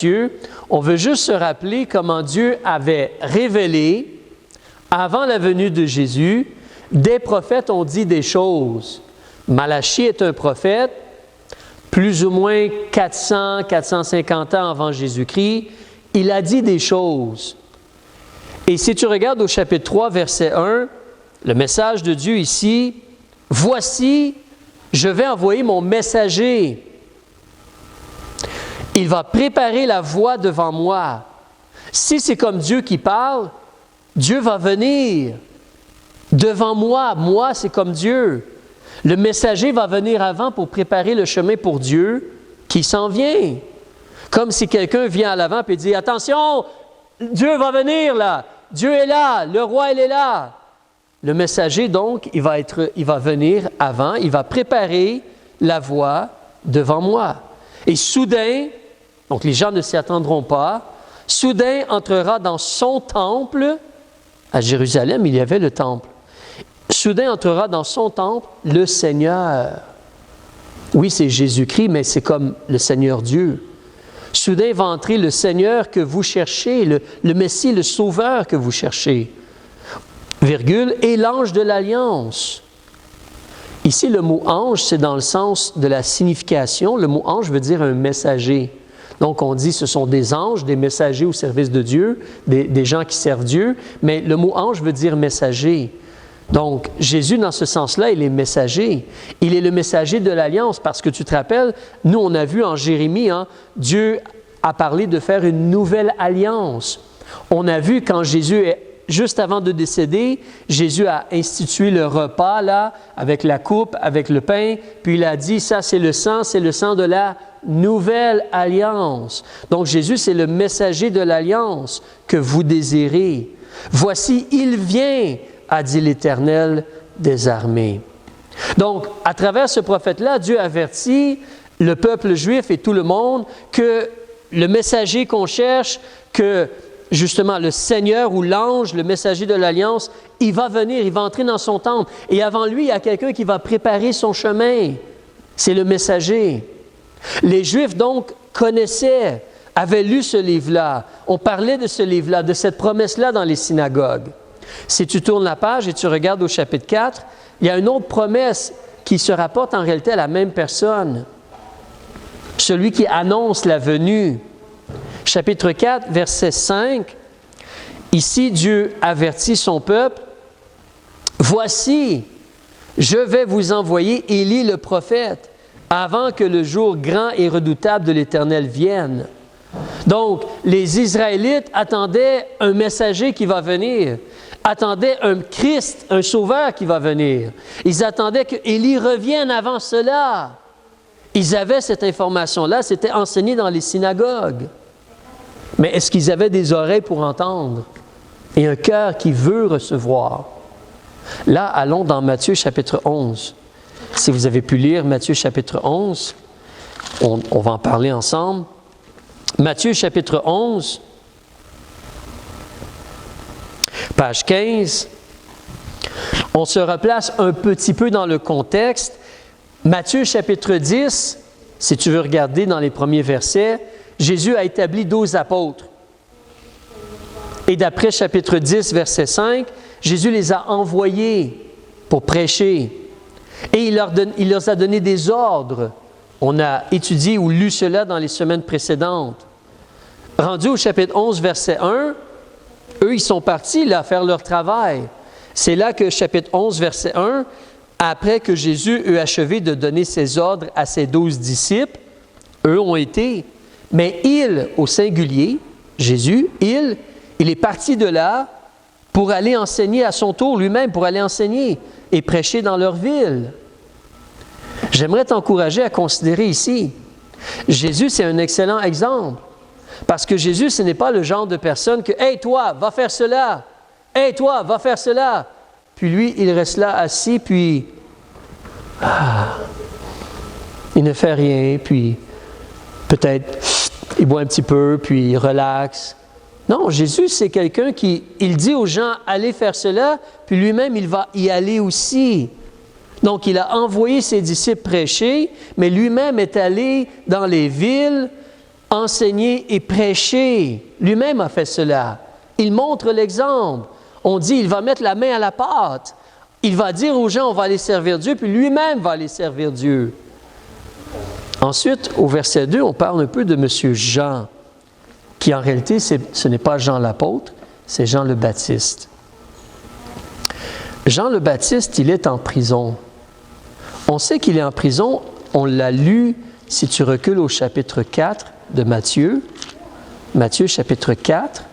Dieu, on veut juste se rappeler comment Dieu avait révélé, avant la venue de Jésus, des prophètes ont dit des choses. Malachie est un prophète, plus ou moins 400-450 ans avant Jésus-Christ. Il a dit des choses. Et si tu regardes au chapitre 3, verset 1, le message de Dieu ici, « Voici, je vais envoyer mon messager. Il va préparer la voie devant moi. » Si c'est comme Dieu qui parle, Dieu va venir devant moi. Moi, c'est comme Dieu. Le messager va venir avant pour préparer le chemin pour Dieu qui s'en vient. Comme si quelqu'un vient à l'avant et dit « Attention, Dieu va venir là. Dieu est là. Le roi, il est là. » Le messager, donc, il va venir avant. Il va préparer la voie devant moi. Et soudain, donc les gens ne s'y attendront pas, soudain entrera dans son temple. À Jérusalem, il y avait le temple. Soudain entrera dans son temple le Seigneur. Oui, c'est Jésus-Christ, mais c'est comme le Seigneur Dieu. Soudain va entrer le Seigneur que vous cherchez, le Messie, le Sauveur que vous cherchez. Virgule, et l'ange de l'Alliance. Ici, le mot ange, c'est dans le sens de la signification. Le mot ange veut dire un messager. Donc, on dit ce sont des anges, des messagers au service de Dieu, des gens qui servent Dieu, mais le mot ange veut dire messager. Donc, Jésus, dans ce sens-là, il est messager. Il est le messager de l'Alliance parce que tu te rappelles, nous, on a vu en Jérémie, Dieu a parlé de faire une nouvelle alliance. On a vu quand juste avant de décéder, Jésus a institué le repas, là, avec la coupe, avec le pain, puis il a dit, ça, c'est le sang de la nouvelle alliance. Donc, Jésus, c'est le messager de l'alliance que vous désirez. Voici, il vient, a dit l'Éternel des armées. Donc, à travers ce prophète-là, Dieu avertit le peuple juif et tout le monde que le messager qu'on cherche, que justement le Seigneur ou l'ange, le messager de l'Alliance, il va venir, il va entrer dans son temple. Et avant lui, il y a quelqu'un qui va préparer son chemin. C'est le messager. Les Juifs, donc, connaissaient, avaient lu ce livre-là. On parlait de ce livre-là, de cette promesse-là dans les synagogues. Si tu tournes la page et tu regardes au chapitre 4, il y a une autre promesse qui se rapporte en réalité à la même personne. Celui qui annonce la venue. Chapitre 4, verset 5. Ici, Dieu avertit son peuple. « Voici, je vais vous envoyer Élie le prophète, avant que le jour grand et redoutable de l'Éternel vienne. » Donc, les Israélites attendaient un messager qui va venir, attendaient un Christ, un sauveur qui va venir. Ils attendaient que Élie revienne avant cela. Ils avaient cette information-là, c'était enseigné dans les synagogues. Mais est-ce qu'ils avaient des oreilles pour entendre et un cœur qui veut recevoir? Là, allons dans Matthieu chapitre 11. Si vous avez pu lire Matthieu chapitre 11, on va en parler ensemble. Matthieu chapitre 11, page 15. On se replace un petit peu dans le contexte. Matthieu chapitre 10, si tu veux regarder dans les premiers versets, Jésus a établi 12 apôtres. Et d'après chapitre 10, verset 5, Jésus les a envoyés pour prêcher. Et il leur a donné des ordres. On a étudié ou lu cela dans les semaines précédentes. Rendu au chapitre 11, verset 1, eux, ils sont partis là, faire leur travail. C'est là que chapitre 11, verset 1, après que Jésus eut achevé de donner ses ordres à ses 12 disciples, eux ont été. Mais il, au singulier, Jésus, il est parti de là pour aller enseigner à son tour lui-même, pour aller enseigner et prêcher dans leur ville. J'aimerais t'encourager à considérer ici, Jésus, c'est un excellent exemple. Parce que Jésus, ce n'est pas le genre de personne que « Hey, toi, va faire cela! Hey, toi, va faire cela! » Puis lui, il reste là assis, puis il ne fait rien, puis peut-être il boit un petit peu, puis il relaxe. Non, Jésus, c'est quelqu'un il dit aux gens « Allez faire cela », puis lui-même, il va y aller aussi. Donc, il a envoyé ses disciples prêcher, mais lui-même est allé dans les villes enseigner et prêcher. Lui-même a fait cela. Il montre l'exemple. On dit, il va mettre la main à la pâte. Il va dire aux gens, on va aller servir Dieu, puis lui-même va aller servir Dieu. Ensuite, au verset 2, on parle un peu de M. Jean, qui en réalité, ce n'est pas Jean l'apôtre, c'est Jean le Baptiste. Jean le Baptiste, il est en prison. On sait qu'il est en prison, on l'a lu, si tu recules au chapitre 4 de Matthieu, Matthieu chapitre 4,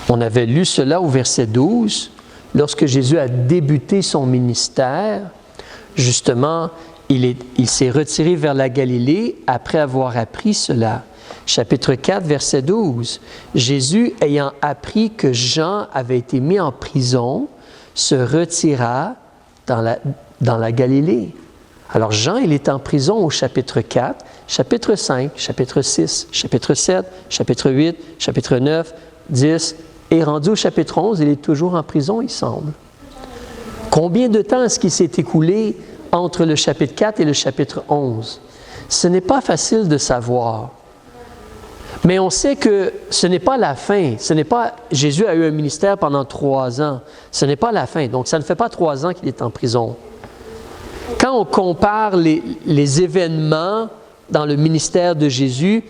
on avait lu cela au verset 12, lorsque Jésus a débuté son ministère, justement, il s'est retiré vers la Galilée après avoir appris cela. Chapitre 4, verset 12. Jésus, ayant appris que Jean avait été mis en prison, se retira dans la Galilée. Alors Jean, il est en prison au chapitre 4, chapitre 5, chapitre 6, chapitre 7, chapitre 8, chapitre 9, 10, et rendu au chapitre 11, il est toujours en prison, il semble. Combien de temps est-ce qu'il s'est écoulé entre le chapitre 4 et le chapitre 11? Ce n'est pas facile de savoir. Mais on sait que ce n'est pas la fin. Jésus a eu un ministère pendant 3 ans. Ce n'est pas la fin. Donc, ça ne fait pas 3 ans qu'il est en prison. Quand on compare les événements dans le ministère de Jésus,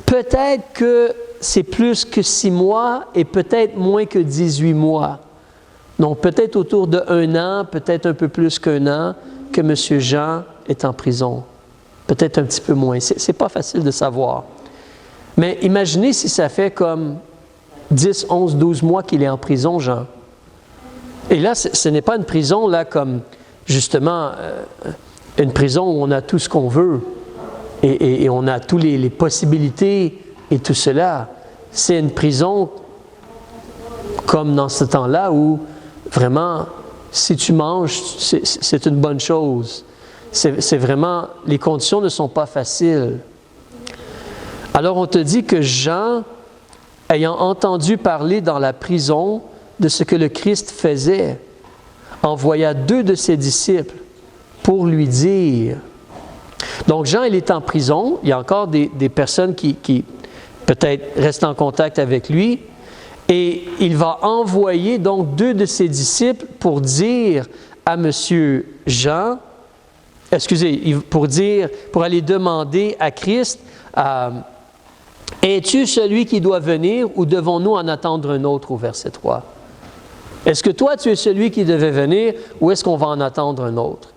peut-être que c'est plus que 6 mois et peut-être moins que 18 mois. Donc, peut-être autour de 1 an, peut-être un peu plus qu'1 an que M. Jean est en prison. Peut-être un petit peu moins. C'est pas facile de savoir. Mais imaginez si ça fait comme 10, 11, 12 mois qu'il est en prison, Jean. Et là, ce n'est pas une prison là comme, justement, une prison où on a tout ce qu'on veut et on a toutes les possibilités et tout cela. C'est une prison comme dans ce temps-là où vraiment, si tu manges, c'est une bonne chose. C'est vraiment, les conditions ne sont pas faciles. Alors on te dit que Jean, ayant entendu parler dans la prison de ce que le Christ faisait, envoya 2 de ses disciples pour lui dire. Donc Jean, il est en prison, il y a encore des personnes qui peut-être restent en contact avec lui, et il va envoyer donc 2 de ses disciples pour dire à M. Jean, pour aller demander à Christ, es-tu celui qui doit venir ou devons-nous en attendre un autre au verset 3? Est-ce que toi, tu es celui qui devait venir ou est-ce qu'on va en attendre un autre?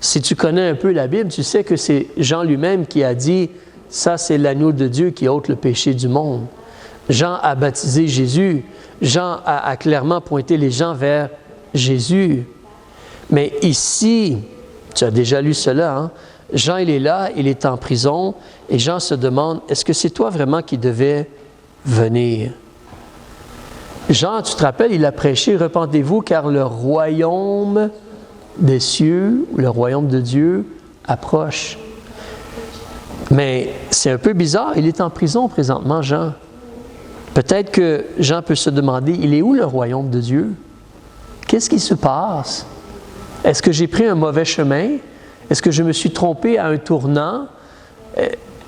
Si tu connais un peu la Bible, tu sais que c'est Jean lui-même qui a dit, ça c'est l'agneau de Dieu qui ôte le péché du monde. Jean a baptisé Jésus. Jean a clairement pointé les gens vers Jésus. Mais ici, tu as déjà lu cela, hein? Jean, il est là, il est en prison, et Jean se demande, est-ce que c'est toi vraiment qui devais venir? Jean, tu te rappelles, il a prêché, repentez-vous, car le royaume des cieux, ou le royaume de Dieu, approche. Mais c'est un peu bizarre, il est en prison présentement, Jean. Peut-être que Jean peut se demander, il est où le royaume de Dieu? Qu'est-ce qui se passe? Est-ce que j'ai pris un mauvais chemin? Est-ce que je me suis trompé à un tournant?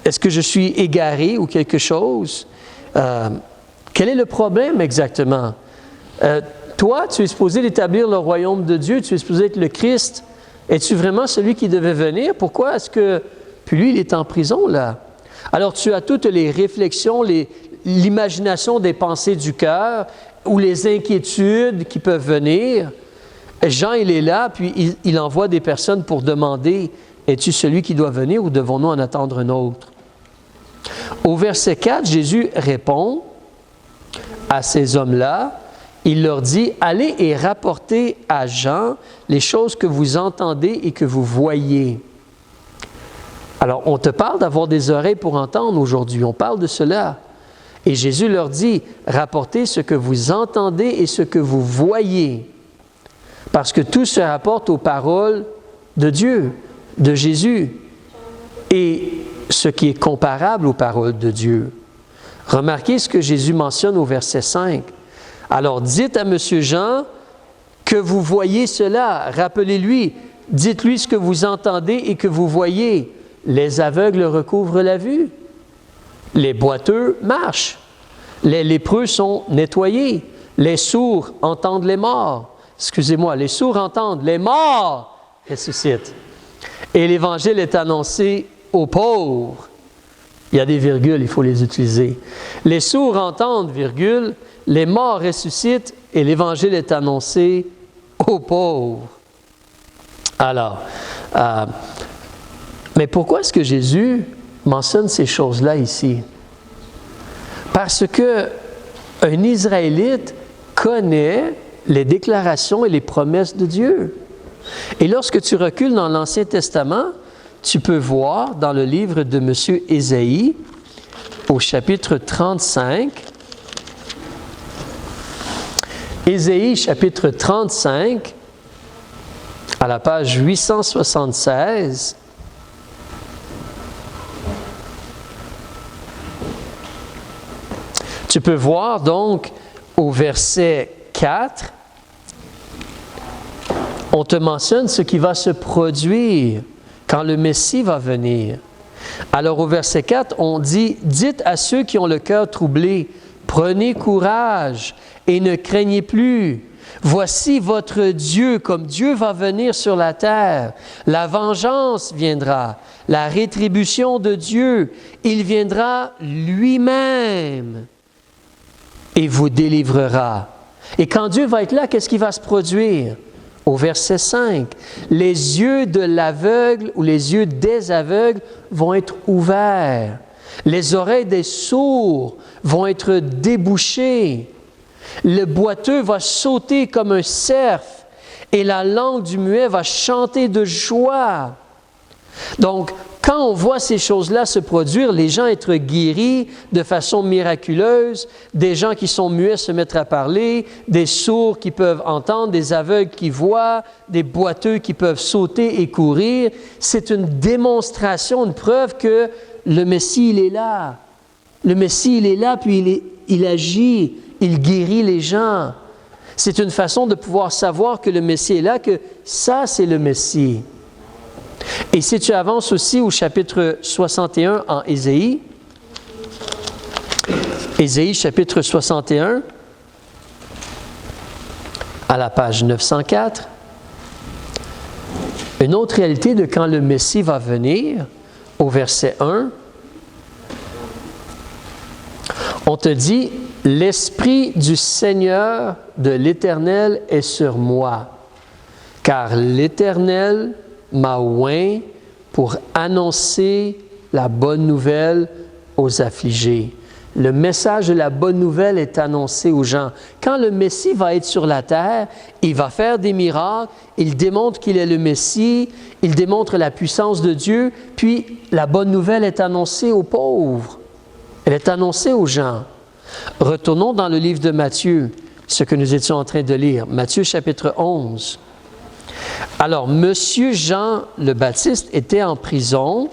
Est-ce que je suis égaré ou quelque chose? Quel est le problème exactement? Toi, tu es supposé d'établir le royaume de Dieu, tu es supposé être le Christ. Es-tu vraiment celui qui devait venir? Pourquoi est-ce que... Puis lui, il est en prison là. Alors tu as toutes les réflexions, l'imagination des pensées du cœur ou les inquiétudes qui peuvent venir. Jean, il est là, puis il envoie des personnes pour demander, es-tu celui qui doit venir ou devons-nous en attendre un autre? Au verset 4, Jésus répond à ces hommes-là, il leur dit, allez et rapportez à Jean les choses que vous entendez et que vous voyez. Alors, on te parle d'avoir des oreilles pour entendre aujourd'hui, on parle de cela. Et Jésus leur dit, rapportez ce que vous entendez et ce que vous voyez. Parce que tout se rapporte aux paroles de Dieu, de Jésus, et ce qui est comparable aux paroles de Dieu. Remarquez ce que Jésus mentionne au verset 5. Alors dites à M. Jean que vous voyez cela, rappelez-lui, dites-lui ce que vous entendez et que vous voyez. Les aveugles recouvrent la vue, Les boiteux marchent. Les lépreux sont nettoyés. Les sourds entendent les morts. Excusez-moi, les sourds entendent, les morts ressuscitent. Et l'Évangile est annoncé aux pauvres. Il y a des virgules, il faut les utiliser. Les sourds entendent, virgule, les morts ressuscitent et l'Évangile est annoncé aux pauvres. Alors, mais pourquoi est-ce que Jésus mentionne ces choses-là ici? Parce qu'un Israélite connaît les déclarations et les promesses de Dieu. Et lorsque tu recules dans l'Ancien Testament, tu peux voir dans le livre de M. Ésaïe, au chapitre 35, Ésaïe, chapitre 35, à la page 876, tu peux voir donc au verset 4, on te mentionne ce qui va se produire quand le Messie va venir. Alors au verset 4, on dit « Dites à ceux qui ont le cœur troublé, prenez courage et ne craignez plus. Voici votre Dieu, comme Dieu va venir sur la terre. La vengeance viendra, la rétribution de Dieu. Il viendra lui-même et vous délivrera. » Et quand Dieu va être là, qu'est-ce qui va se produire? Au verset 5, les yeux de l'aveugle ou les yeux des aveugles vont être ouverts. Les oreilles des sourds vont être débouchées. Le boiteux va sauter comme un cerf et la langue du muet va chanter de joie. Donc, quand on voit ces choses-là se produire, les gens être guéris de façon miraculeuse, des gens qui sont muets se mettre à parler, des sourds qui peuvent entendre, des aveugles qui voient, des boiteux qui peuvent sauter et courir, c'est une démonstration, une preuve que le Messie, il est là. Le Messie, il est là, puis il agit, il guérit les gens. C'est une façon de pouvoir savoir que le Messie est là, que ça, c'est le Messie. Et si tu avances aussi au chapitre 61 en Ésaïe, Ésaïe chapitre 61, à la page 904, une autre réalité de quand le Messie va venir, au verset 1, on te dit « L'Esprit du Seigneur de l'Éternel est sur moi, car l'Éternel m'a oint pour annoncer la bonne nouvelle aux affligés. » Le message de la bonne nouvelle est annoncé aux gens. Quand le Messie va être sur la terre, il va faire des miracles, il démontre qu'il est le Messie, il démontre la puissance de Dieu, puis la bonne nouvelle est annoncée aux pauvres. Elle est annoncée aux gens. Retournons dans le livre de Matthieu, ce que nous étions en train de lire. Matthieu chapitre 11. Alors, Monsieur Jean le Baptiste était en prison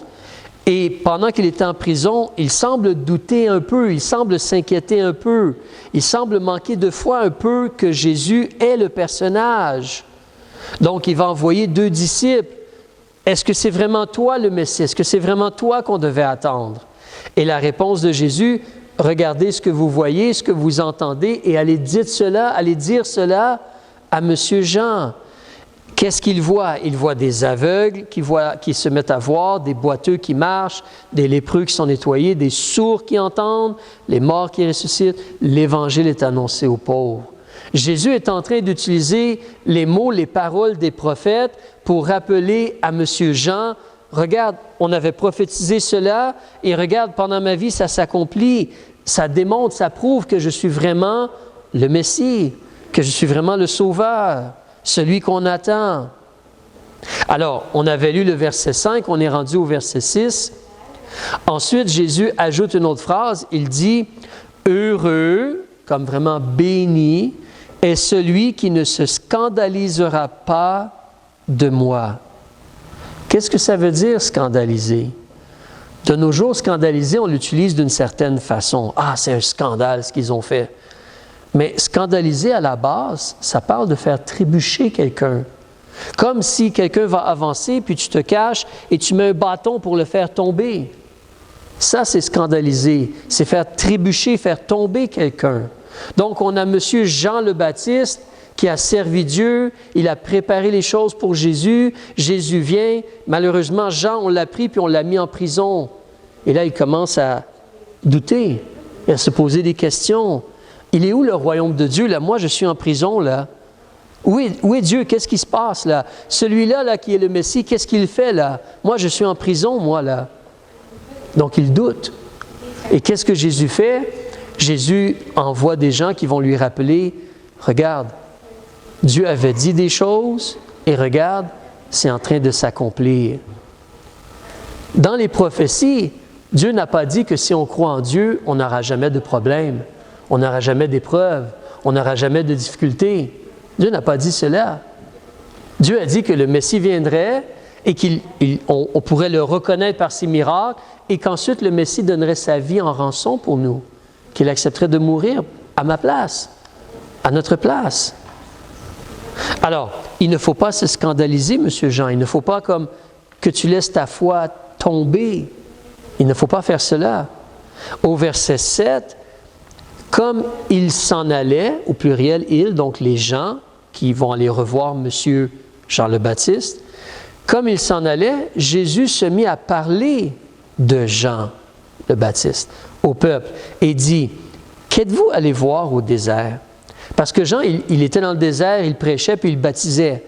et pendant qu'il était en prison, il semble douter un peu, il semble s'inquiéter un peu, il semble manquer de foi un peu que Jésus est le personnage. Donc, il va envoyer 2 disciples. Est-ce que c'est vraiment toi le Messie? Est-ce que c'est vraiment toi qu'on devait attendre? Et la réponse de Jésus, regardez ce que vous voyez, ce que vous entendez et allez dire cela à Monsieur Jean. Qu'est-ce qu'il voit? Il voit des aveugles qui se mettent à voir, des boiteux qui marchent, des lépreux qui sont nettoyés, des sourds qui entendent, les morts qui ressuscitent. L'Évangile est annoncé aux pauvres. Jésus est en train d'utiliser les mots, les paroles des prophètes pour rappeler à M. Jean, regarde, on avait prophétisé cela et regarde, pendant ma vie, ça s'accomplit. Ça démontre, ça prouve que je suis vraiment le Messie, que je suis vraiment le Sauveur. Celui qu'on attend. Alors, on avait lu le verset 5, on est rendu au verset 6. Ensuite, Jésus ajoute une autre phrase, il dit « Heureux », comme vraiment béni, est celui qui ne se scandalisera pas de moi. Qu'est-ce que ça veut dire, scandaliser? De nos jours, scandaliser, on l'utilise d'une certaine façon. Ah, c'est un scandale ce qu'ils ont fait. Mais scandaliser à la base, ça parle de faire trébucher quelqu'un. Comme si quelqu'un va avancer, puis tu te caches et tu mets un bâton pour le faire tomber. Ça, c'est scandaliser. C'est faire trébucher, faire tomber quelqu'un. Donc, on a M. Jean le Baptiste qui a servi Dieu, il a préparé les choses pour Jésus. Jésus vient. Malheureusement, Jean, on l'a pris puis on l'a mis en prison. Et là, il commence à douter, et à se poser des questions. Il est où le royaume de Dieu? Là, moi, je suis en prison, là. Où est Dieu? Qu'est-ce qui se passe, là? Celui-là, là, qui est le Messie, qu'est-ce qu'il fait, là? Moi, je suis en prison, moi, là. Donc, il doute. Et qu'est-ce que Jésus fait? Jésus envoie des gens qui vont lui rappeler, regarde, Dieu avait dit des choses et regarde, c'est en train de s'accomplir. Dans les prophéties, Dieu n'a pas dit que si on croit en Dieu, on n'aura jamais de problème, on n'aura jamais d'épreuves, on n'aura jamais de difficultés. Dieu n'a pas dit cela. Dieu a dit que le Messie viendrait et qu'on pourrait le reconnaître par ses miracles et qu'ensuite le Messie donnerait sa vie en rançon pour nous, qu'il accepterait de mourir à ma place, à notre place. Alors, il ne faut pas se scandaliser, M. Jean. Il ne faut pas comme que tu laisses ta foi tomber. Il ne faut pas faire cela. Au verset 7, comme il s'en allait, au pluriel il, donc les gens qui vont aller revoir M. Jean le Baptiste, comme il s'en allait, Jésus se mit à parler de Jean le Baptiste au peuple et dit, « Qu'êtes-vous allé voir au désert? » Parce que Jean, il était dans le désert, il prêchait puis il baptisait.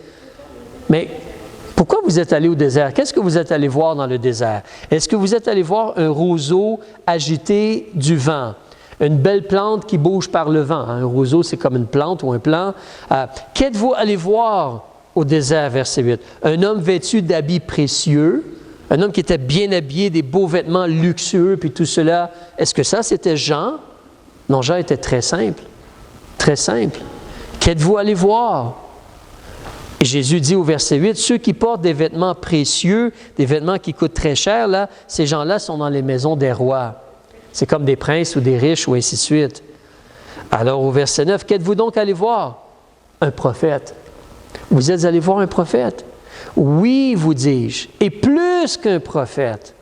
Mais pourquoi vous êtes allé au désert? Qu'est-ce que vous êtes allé voir dans le désert? Est-ce que vous êtes allé voir un roseau agité du vent? Une belle plante qui bouge par le vent. Un roseau, c'est comme une plante ou un plant. Qu'êtes-vous allé voir au désert, verset 8? Un homme vêtu d'habits précieux, un homme qui était bien habillé, des beaux vêtements luxueux, puis tout cela. Est-ce que ça, c'était Jean? Non, Jean était très simple. Très simple. Qu'êtes-vous allé voir? Et Jésus dit au verset 8, ceux qui portent des vêtements précieux, des vêtements qui coûtent très cher, là, ces gens-là sont dans les maisons des rois. C'est comme des princes ou des riches ou ainsi de suite. Alors au verset 9, qu'êtes-vous donc allé voir? Un prophète. Vous êtes allé voir un prophète? Oui, vous dis-je, et plus qu'un prophète.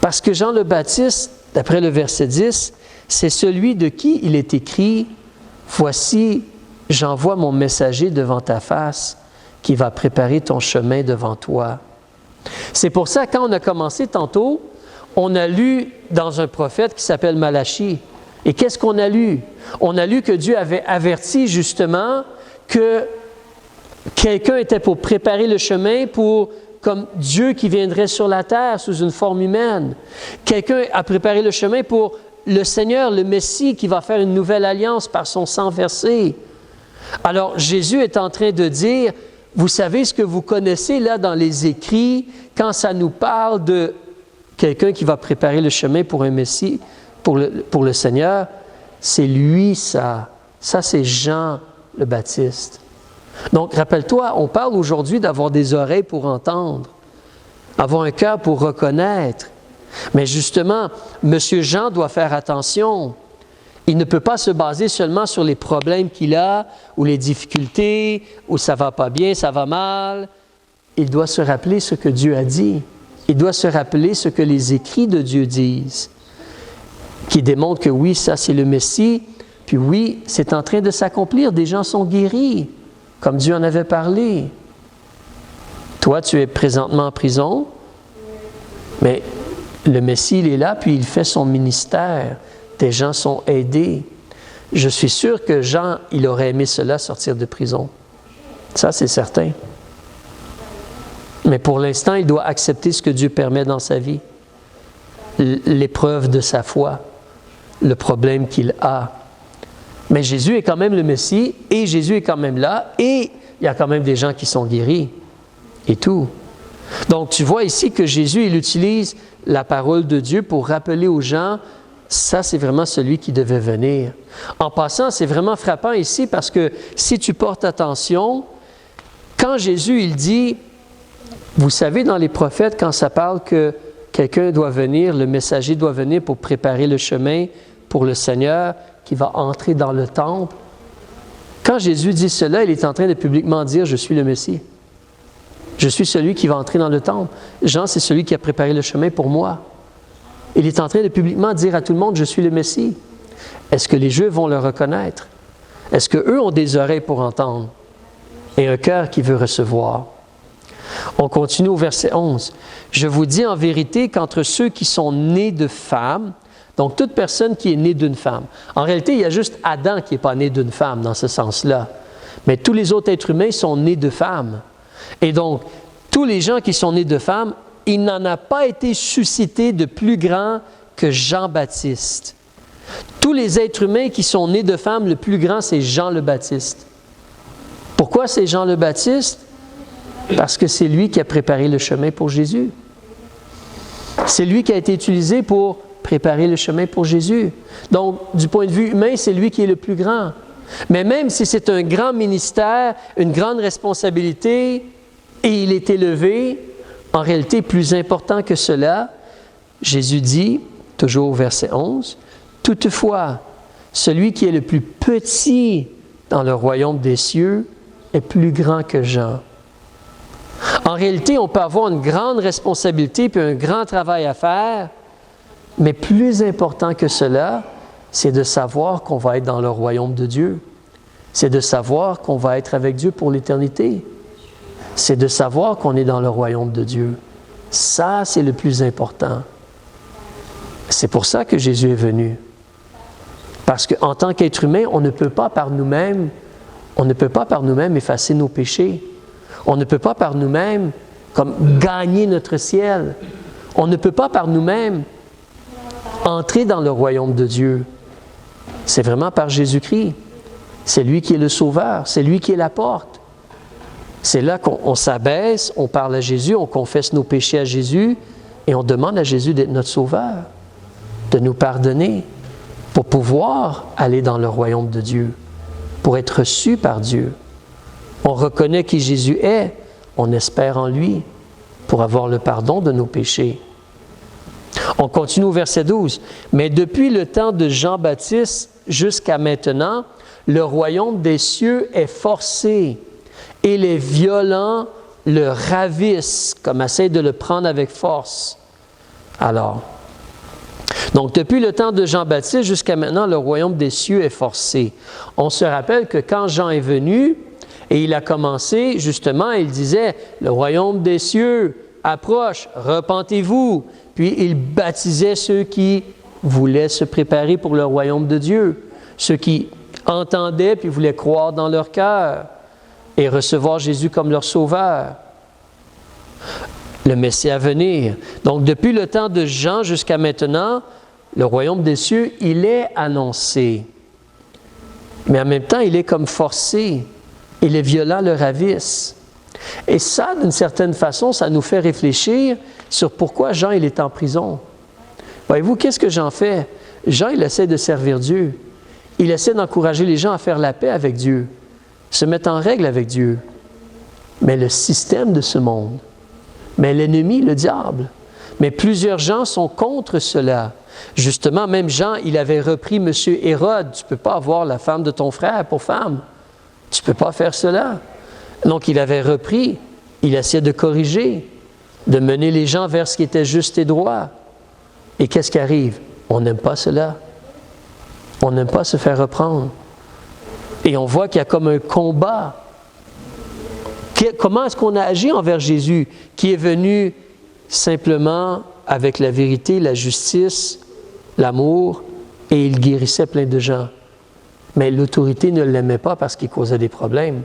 Parce que Jean le Baptiste, d'après le verset 10, c'est celui de qui il est écrit, « Voici, j'envoie mon messager devant ta face, qui va préparer ton chemin devant toi. » C'est pour ça, quand on a commencé tantôt, on a lu dans un prophète qui s'appelle Malachie. Et qu'est-ce qu'on a lu? On a lu que Dieu avait averti justement que quelqu'un était pour préparer le chemin pour, comme Dieu qui viendrait sur la terre sous une forme humaine. Quelqu'un a préparé le chemin pour le Seigneur, le Messie, qui va faire une nouvelle alliance par son sang versé. Alors, Jésus est en train de dire, vous savez ce que vous connaissez là dans les écrits, quand ça nous parle de quelqu'un qui va préparer le chemin pour un Messie, pour le Seigneur, c'est lui ça. Ça, c'est Jean le Baptiste. Donc, rappelle-toi, on parle aujourd'hui d'avoir des oreilles pour entendre, avoir un cœur pour reconnaître. Mais justement, M. Jean doit faire attention. Il ne peut pas se baser seulement sur les problèmes qu'il a, ou les difficultés, ou ça ne va pas bien, ça va mal. Il doit se rappeler ce que Dieu a dit. Il doit se rappeler ce que les écrits de Dieu disent, qui démontrent que oui, ça c'est le Messie, puis oui, c'est en train de s'accomplir. Des gens sont guéris, comme Dieu en avait parlé. Toi, tu es présentement en prison, mais le Messie, il est là, puis il fait son ministère. Des gens sont aidés. Je suis sûr que Jean, il aurait aimé cela, sortir de prison. Ça, c'est certain. Mais pour l'instant, il doit accepter ce que Dieu permet dans sa vie. L'épreuve de sa foi, le problème qu'il a. Mais Jésus est quand même le Messie, et Jésus est quand même là, et il y a quand même des gens qui sont guéris, et tout. Donc, tu vois ici que Jésus, il utilise la parole de Dieu pour rappeler aux gens, ça, c'est vraiment celui qui devait venir. En passant, c'est vraiment frappant ici parce que si tu portes attention, quand Jésus, il dit, vous savez, dans les prophètes, quand ça parle que quelqu'un doit venir, le messager doit venir pour préparer le chemin pour le Seigneur qui va entrer dans le temple, quand Jésus dit cela, il est en train de publiquement dire, je suis le Messie. Je suis celui qui va entrer dans le temple. Jean, c'est celui qui a préparé le chemin pour moi. Il est en train de publiquement dire à tout le monde, je suis le Messie. Est-ce que les Juifs vont le reconnaître? Est-ce qu'eux ont des oreilles pour entendre et un cœur qui veut recevoir? On continue au verset 11. « Je vous dis en vérité qu'entre ceux qui sont nés de femmes, donc toute personne qui est née d'une femme. En réalité, il y a juste Adam qui n'est pas né d'une femme dans ce sens-là. Mais tous les autres êtres humains sont nés de femmes. Et donc, tous les gens qui sont nés de femmes, il n'en a pas été suscité de plus grand que Jean-Baptiste. Tous les êtres humains qui sont nés de femmes, le plus grand, c'est Jean le Baptiste. Pourquoi c'est Jean le Baptiste? Parce que c'est lui qui a préparé le chemin pour Jésus. C'est lui qui a été utilisé pour préparer le chemin pour Jésus. Donc, du point de vue humain, c'est lui qui est le plus grand. Mais même si c'est un grand ministère, une grande responsabilité, et il est élevé, en réalité, plus important que cela, Jésus dit, toujours au verset 11, « Toutefois, celui qui est le plus petit dans le royaume des cieux est plus grand que Jean. » En réalité, on peut avoir une grande responsabilité puis un grand travail à faire, mais plus important que cela, c'est de savoir qu'on va être dans le royaume de Dieu. C'est de savoir qu'on va être avec Dieu pour l'éternité. C'est de savoir qu'on est dans le royaume de Dieu. Ça, c'est le plus important. C'est pour ça que Jésus est venu. Parce qu'en tant qu'être humain, on ne peut pas par nous-mêmes effacer nos péchés. On ne peut pas par nous-mêmes comme gagner notre ciel. On ne peut pas par nous-mêmes entrer dans le royaume de Dieu. C'est vraiment par Jésus-Christ. C'est lui qui est le sauveur, c'est lui qui est la porte. C'est là qu'on s'abaisse, on parle à Jésus, on confesse nos péchés à Jésus et on demande à Jésus d'être notre sauveur, de nous pardonner pour pouvoir aller dans le royaume de Dieu, pour être reçu par Dieu. On reconnaît qui Jésus est, on espère en lui pour avoir le pardon de nos péchés. On continue au verset 12. « Mais depuis le temps de Jean-Baptiste jusqu'à maintenant, le royaume des cieux est forcé et les violents le ravissent, comme essayent de le prendre avec force. » Alors, donc depuis le temps de Jean-Baptiste jusqu'à maintenant, le royaume des cieux est forcé. On se rappelle que quand Jean est venu, et il a commencé, justement, il disait, « Le royaume des cieux approche, repentez-vous. » Puis il baptisait ceux qui voulaient se préparer pour le royaume de Dieu, ceux qui entendaient puis voulaient croire dans leur cœur et recevoir Jésus comme leur sauveur. Le Messie à venir. Donc, depuis le temps de Jean jusqu'à maintenant, le royaume des cieux, il est annoncé. Mais en même temps, il est comme forcé. Et les violents le ravissent. Et ça, d'une certaine façon, ça nous fait réfléchir sur pourquoi Jean, il est en prison. Voyez-vous, qu'est-ce que Jean fait? Jean, il essaie de servir Dieu. Il essaie d'encourager les gens à faire la paix avec Dieu, se mettre en règle avec Dieu. Mais le système de ce monde, mais l'ennemi, le diable, mais plusieurs gens sont contre cela. Justement, même Jean, il avait repris M. Hérode. Tu ne peux pas avoir la femme de ton frère pour femme. Tu ne peux pas faire cela. Donc, il avait repris, il essayait de corriger, de mener les gens vers ce qui était juste et droit. Et qu'est-ce qui arrive? On n'aime pas cela. On n'aime pas se faire reprendre. Et on voit qu'il y a comme un combat. Comment est-ce qu'on a agi envers Jésus, qui est venu simplement avec la vérité, la justice, l'amour, et il guérissait plein de gens. Mais l'autorité ne l'aimait pas parce qu'il causait des problèmes.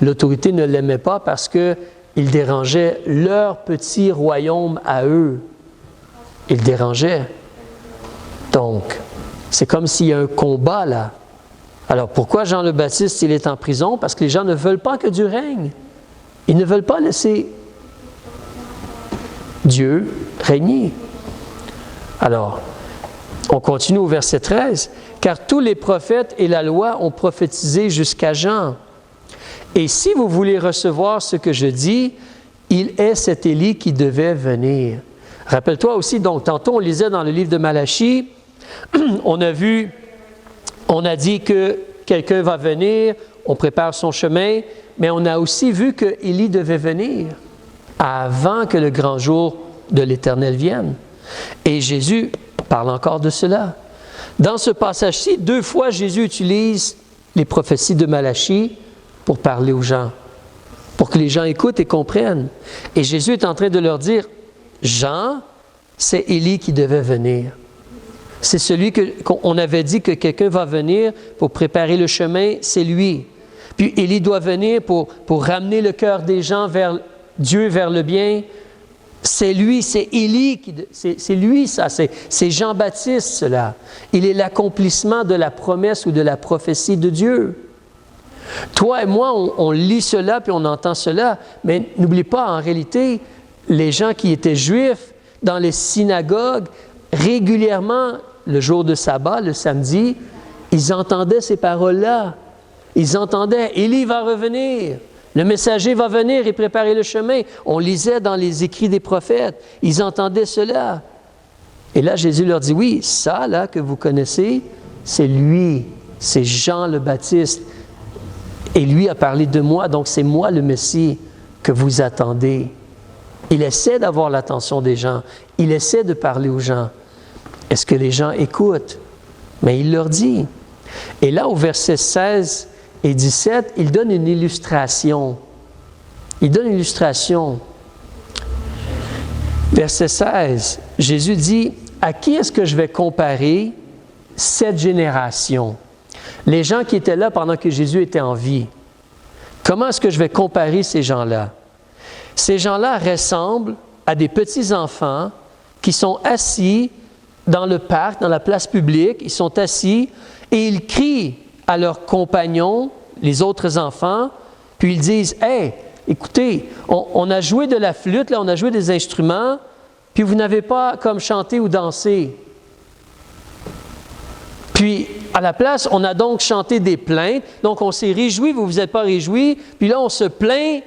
L'autorité ne l'aimait pas parce qu'il dérangeait leur petit royaume à eux. Il dérangeait. Donc, c'est comme s'il y a un combat là. Alors, pourquoi Jean le Baptiste, il est en prison? Parce que les gens ne veulent pas que Dieu règne. Ils ne veulent pas laisser Dieu régner. Alors, on continue au verset 13. « Car tous les prophètes et la loi ont prophétisé jusqu'à Jean. Et si vous voulez recevoir ce que je dis, il est cet Élie qui devait venir. » Rappelle-toi aussi, donc, tantôt on lisait dans le livre de Malachie, on a dit que quelqu'un va venir, on prépare son chemin, mais on a aussi vu que Élie devait venir avant que le grand jour de l'Éternel vienne. Et Jésus parle encore de cela. Dans ce passage-ci, 2 fois, Jésus utilise les prophéties de Malachie pour parler aux gens, pour que les gens écoutent et comprennent. Et Jésus est en train de leur dire, Jean, c'est Élie qui devait venir. C'est celui qu'on avait dit que quelqu'un va venir pour préparer le chemin, c'est lui. Puis Élie doit venir pour ramener le cœur des gens vers Dieu, vers le bien. C'est lui, c'est Élie, c'est lui ça, c'est Jean-Baptiste cela. Il est l'accomplissement de la promesse ou de la prophétie de Dieu. Toi et moi, on lit cela puis on entend cela, mais n'oublie pas, en réalité, les gens qui étaient juifs dans les synagogues, régulièrement, le jour de sabbat, le samedi, ils entendaient ces paroles-là. Ils entendaient « Élie va revenir ». Le messager va venir et préparer le chemin. On lisait dans les écrits des prophètes. Ils entendaient cela. Et là, Jésus leur dit, oui, ça, là, que vous connaissez, c'est lui. C'est Jean le Baptiste. Et lui a parlé de moi, donc c'est moi le Messie que vous attendez. Il essaie d'avoir l'attention des gens. Il essaie de parler aux gens. Est-ce que les gens écoutent? Mais il leur dit. Et là, au verset 16 et 17, il donne une illustration. Il donne une illustration. Verset 16, Jésus dit, « À qui est-ce que je vais comparer cette génération? » Les gens qui étaient là pendant que Jésus était en vie. Comment est-ce que je vais comparer ces gens-là? Ces gens-là ressemblent à des petits-enfants qui sont assis dans le parc, dans la place publique. Ils sont assis et ils crient à leurs compagnons, les autres enfants, puis ils disent « Hey, écoutez, on a joué de la flûte, là, on a joué des instruments, puis vous n'avez pas comme chanté ou dansé. Puis, à la place, on a donc chanté des plaintes, donc on s'est réjoui, vous ne vous êtes pas réjouis, puis là, on se plaint,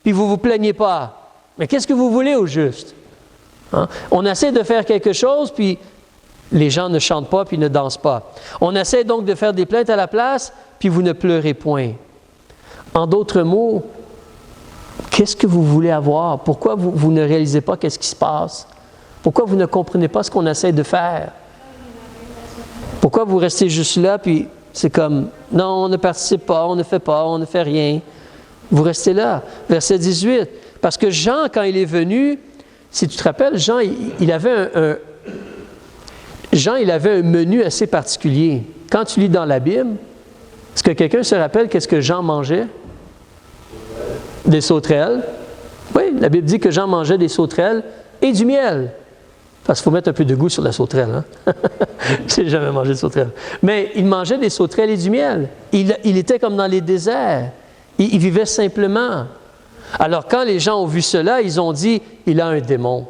puis vous ne vous plaignez pas. Mais qu'est-ce que vous voulez au juste? Hein? On essaie de faire quelque chose, puis les gens ne chantent pas, puis ne dansent pas. On essaie donc de faire des plaintes à la place, puis vous ne pleurez point. En d'autres mots, qu'est-ce que vous voulez avoir? Pourquoi vous ne réalisez pas qu'est-ce qui se passe? Pourquoi vous ne comprenez pas ce qu'on essaie de faire? Pourquoi vous restez juste là, puis c'est comme, non, on ne participe pas, on ne fait rien. Vous restez là. Verset 18. Parce que Jean, quand il est venu, si tu te rappelles, Jean, il avait un menu assez particulier. Quand tu lis dans la Bible, est-ce que quelqu'un se rappelle qu'est-ce que Jean mangeait? Des sauterelles. Oui, la Bible dit que Jean mangeait des sauterelles et du miel. Parce qu'il faut mettre un peu de goût sur la sauterelle. Hein? Je n'ai jamais mangé de sauterelle. Mais il mangeait des sauterelles et du miel. Il était comme dans les déserts. Il vivait simplement. Alors quand les gens ont vu cela, ils ont dit, il a un démon.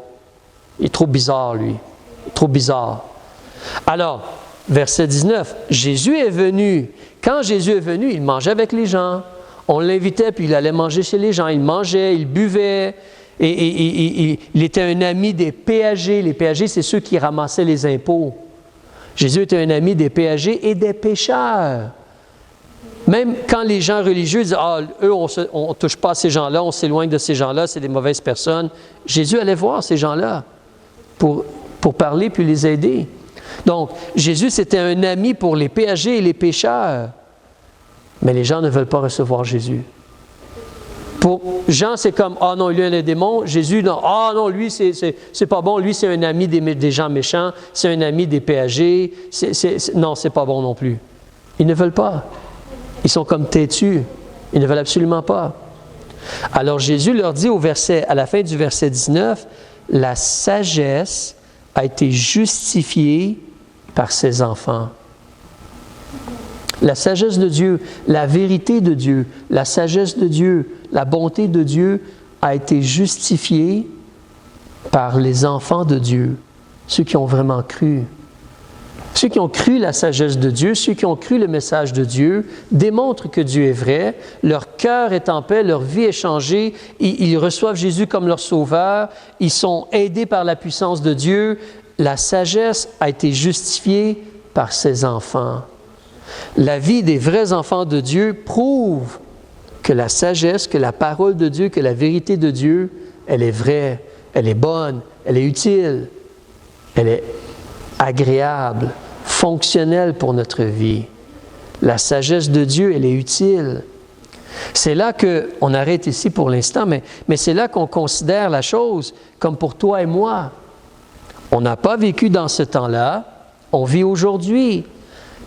Il est trop bizarre, lui. Il est trop bizarre. Alors, verset 19, Jésus est venu. Quand Jésus est venu, il mangeait avec les gens. On l'invitait, puis il allait manger chez les gens. Il mangeait, il buvait. Et il était un ami des péagers. Les péagers, c'est ceux qui ramassaient les impôts. Jésus était un ami des péagers et des pécheurs. Même quand les gens religieux disent « Ah, eux, on ne touche pas à ces gens-là, on s'éloigne de ces gens-là, c'est des mauvaises personnes », Jésus allait voir ces gens-là pour parler puis les aider. Donc, Jésus, c'était un ami pour les péagers et les pécheurs. Mais les gens ne veulent pas recevoir Jésus. Pour Jean, c'est comme « Ah non, lui, il a un démon. » Jésus, non. « Ah non, lui, c'est pas bon. Lui, c'est un ami des gens méchants. C'est un ami des péagers. Non, c'est pas bon non plus. » Ils ne veulent pas. Ils sont comme têtus. Ils ne veulent absolument pas. Alors Jésus leur dit à la fin du verset 19, « La sagesse a été justifiée par ses enfants. » La sagesse de Dieu, la vérité de Dieu, la sagesse de Dieu, la bonté de Dieu a été justifiée par les enfants de Dieu, ceux qui ont vraiment cru. Ceux qui ont cru la sagesse de Dieu, ceux qui ont cru le message de Dieu, démontrent que Dieu est vrai, leur cœur est en paix, leur vie est changée, ils reçoivent Jésus comme leur sauveur, ils sont aidés par la puissance de Dieu. La sagesse a été justifiée par ses enfants. La vie des vrais enfants de Dieu prouve que la sagesse, que la parole de Dieu, que la vérité de Dieu, elle est vraie, elle est bonne, elle est utile. Elle est agréable, fonctionnelle pour notre vie. La sagesse de Dieu, elle est utile. C'est là qu'on arrête ici pour l'instant, mais c'est là qu'on considère la chose comme pour toi et moi. On n'a pas vécu dans ce temps-là, on vit aujourd'hui.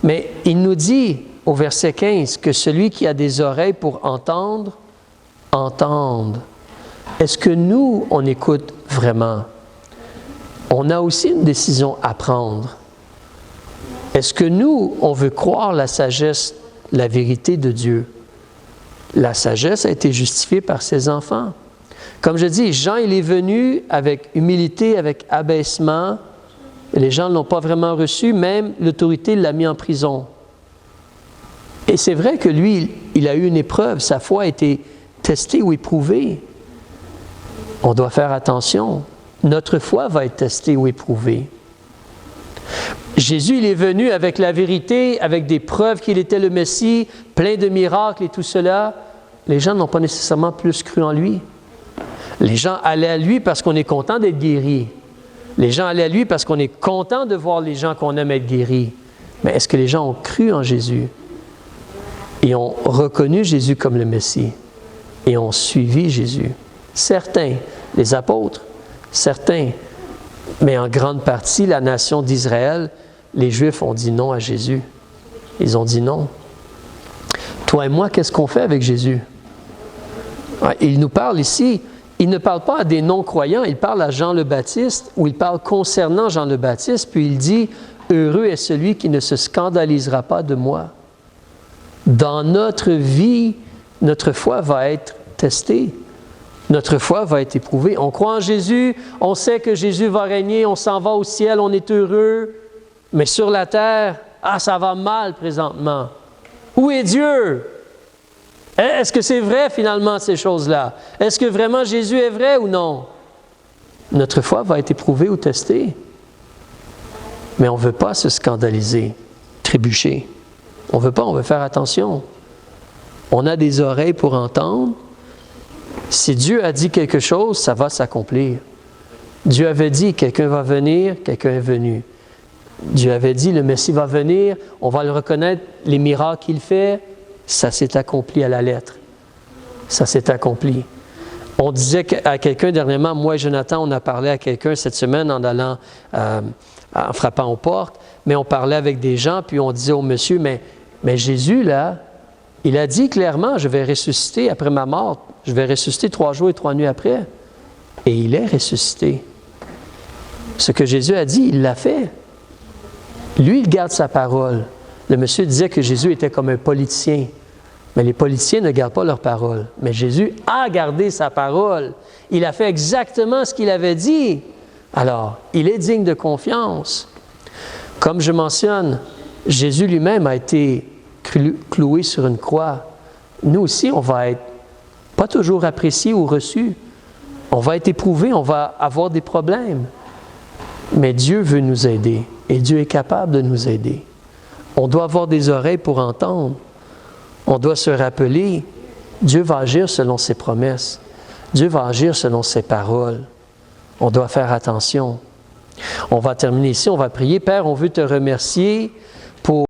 Mais il nous dit au verset 15 que celui qui a des oreilles pour entendre, entende. Est-ce que nous, on écoute vraiment? On a aussi une décision à prendre. Est-ce que nous, on veut croire la sagesse, la vérité de Dieu? La sagesse a été justifiée par ses enfants. Comme je dis, Jean, il est venu avec humilité, avec abaissement. Les gens ne l'ont pas vraiment reçu, même l'autorité l'a mis en prison. Et c'est vrai que lui, il a eu une épreuve, sa foi a été testée ou éprouvée. On doit faire attention. Notre foi va être testée ou éprouvée. Jésus, il est venu avec la vérité, avec des preuves qu'il était le Messie, plein de miracles et tout cela. Les gens n'ont pas nécessairement plus cru en lui. Les gens allaient à lui parce qu'on est content d'être guéri. Les gens allaient à lui parce qu'on est content de voir les gens qu'on aime être guéris. Mais est-ce que les gens ont cru en Jésus? Et ont reconnu Jésus comme le Messie? Et ont suivi Jésus? Certains, les apôtres, certains. Mais en grande partie, la nation d'Israël, les Juifs ont dit non à Jésus. Ils ont dit non. Toi et moi, qu'est-ce qu'on fait avec Jésus? Il nous parle ici, il ne parle pas à des non-croyants, il parle à Jean le Baptiste, ou il parle concernant Jean le Baptiste, puis il dit « Heureux est celui qui ne se scandalisera pas de moi ». Dans notre vie, notre foi va être testée. Notre foi va être éprouvée. On croit en Jésus, on sait que Jésus va régner, on s'en va au ciel, on est heureux. Mais sur la terre, ça va mal présentement. Où est Dieu? Est-ce que c'est vrai finalement ces choses-là? Est-ce que vraiment Jésus est vrai ou non? Notre foi va être éprouvée ou testée. Mais on ne veut pas se scandaliser, trébucher. On ne veut pas, on veut faire attention. On a des oreilles pour entendre. Si Dieu a dit quelque chose, ça va s'accomplir. Dieu avait dit, quelqu'un va venir, quelqu'un est venu. Dieu avait dit, le Messie va venir, on va le reconnaître, les miracles qu'il fait, ça s'est accompli à la lettre. Ça s'est accompli. On disait à quelqu'un dernièrement, moi et Jonathan, on a parlé à quelqu'un cette semaine en allant, en frappant aux portes, mais on parlait avec des gens, puis on disait au monsieur, mais Jésus, là, il a dit clairement, je vais ressusciter après ma mort. Je vais ressusciter 3 jours et 3 nuits après. Et il est ressuscité. Ce que Jésus a dit, il l'a fait. Lui, il garde sa parole. Le monsieur disait que Jésus était comme un politicien. Mais les politiciens ne gardent pas leur parole. Mais Jésus a gardé sa parole. Il a fait exactement ce qu'il avait dit. Alors, il est digne de confiance. Comme je mentionne, Jésus lui-même a été cloué sur une croix. Nous aussi, on va être pas toujours appréciés ou reçus. On va être éprouvés, on va avoir des problèmes. Mais Dieu veut nous aider et Dieu est capable de nous aider. On doit avoir des oreilles pour entendre. On doit se rappeler, Dieu va agir selon ses promesses. Dieu va agir selon ses paroles. On doit faire attention. On va terminer ici, on va prier. Père, on veut te remercier pour